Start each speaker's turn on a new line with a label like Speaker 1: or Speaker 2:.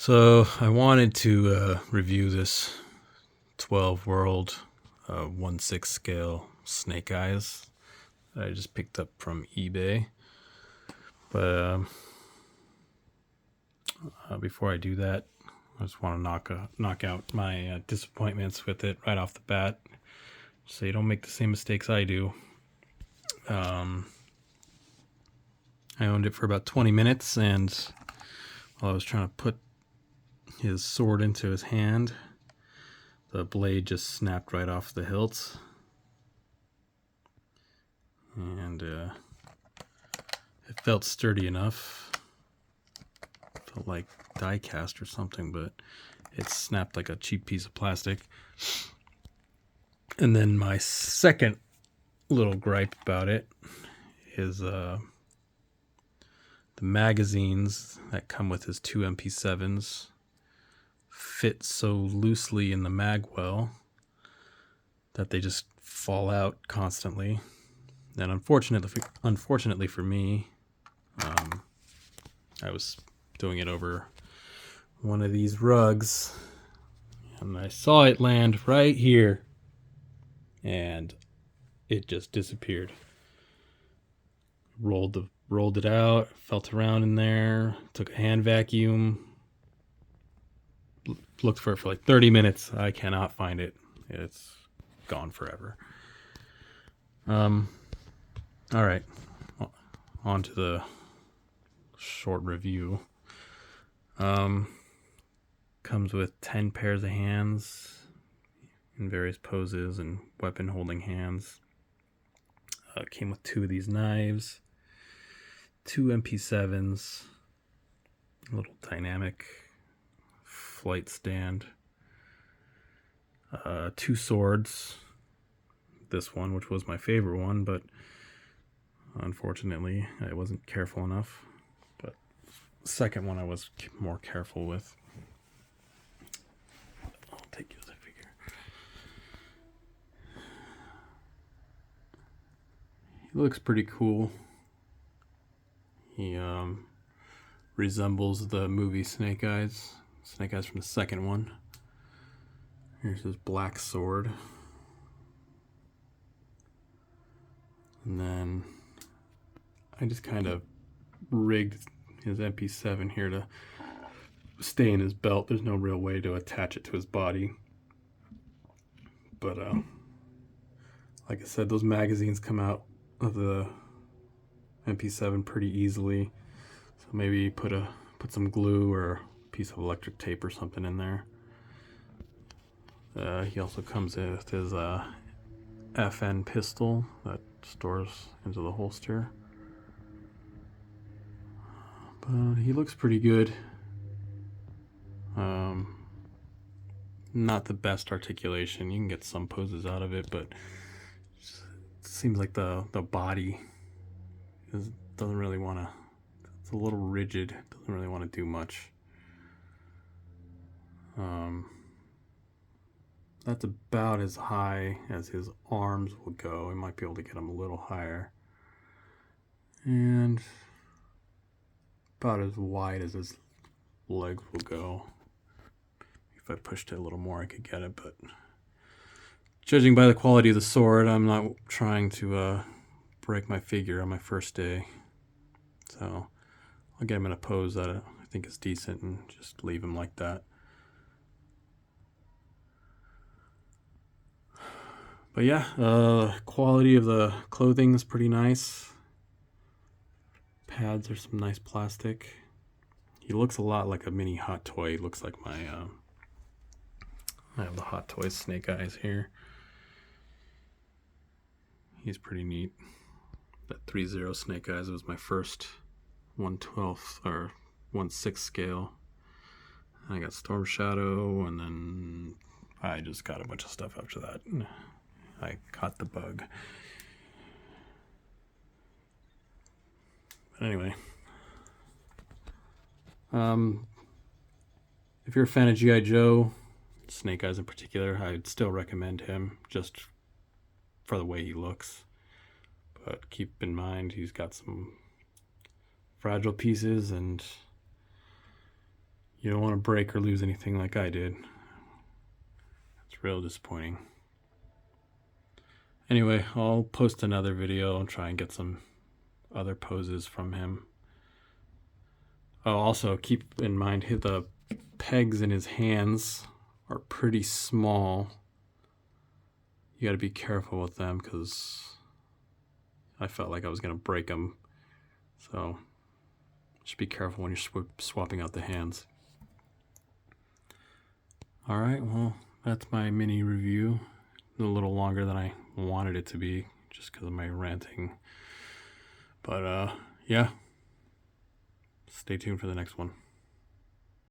Speaker 1: So I wanted to review this 12 World 1/6 scale snake eyes that I just picked up from eBay. But before I do that, I just want to knock out my disappointments with it right off the bat, so you don't make the same mistakes I do. I owned it for about 20 minutes, and while I was trying to put his sword into his hand, the blade just snapped right off the hilt, and it felt sturdy enough. Felt like die cast or something, but it snapped like a cheap piece of plastic. And then my second little gripe about it is the magazines that come with his two MP7s fit so loosely in the mag well that they just fall out constantly. And unfortunately for me, I was doing it over one of these rugs, and I saw it land right here, and it just disappeared. Rolled it out, felt around in there, took a hand vacuum, looked for it for like 30 minutes. I cannot find it. It's gone forever. All right, on to the short review. Comes with 10 pairs of hands in various poses and weapon holding hands. Came with 2 of these knives, 2 MP7s, a little dynamic flight stand, 2 swords. This one, which was my favorite one, but unfortunately I wasn't careful enough. But the second one I was more careful with. I'll take you as a figure. He looks pretty cool. He resembles the movie Snake Eyes from the second one. Here's his black sword. And then I just kind of rigged his MP7 here to stay in his belt. There's no real way to attach it to his body. But like I said, those magazines come out of the MP7 pretty easily. So maybe put some glue or a piece of electric tape or something in there. He also comes with his FN pistol that stores into the holster. But he looks pretty good. Not the best articulation. You can get some poses out of it, but it seems like the body doesn't really want to. It's a little rigid. Doesn't really want to do much. That's about as high as his arms will go. We might be able to get him a little higher. And about as wide as his legs will go. If I pushed it a little more, I could get it, but judging by the quality of the sword, I'm not trying to break my figure on my first day. So I'll get him in a pose that I think is decent and just leave him like that. But yeah, quality of the clothing is pretty nice. Pads are some nice plastic. He looks a lot like a mini Hot Toy. He looks like my I have the Hot Toys Snake Eyes here. He's pretty neat. That 3/0 Snake Eyes was my first 1/12 or 1/6 scale. I got Storm Shadow, and then I just got a bunch of stuff after that. I caught the bug. But anyway, if you're a fan of G.I. Joe, Snake Eyes in particular, I'd still recommend him just for the way he looks. But keep in mind, he's got some fragile pieces, and You don't want to break or lose anything like I did. It's real disappointing. Anyway, I'll post another video and try and get some other poses from him. Oh, also keep in mind the pegs in his hands are pretty small. You got to be careful with them because I felt like I was going to break them. So just be careful when you're swapping out the hands. All right, well, that's my mini review. A little longer than I wanted it to be just because of my ranting. But yeah, stay tuned for the next one.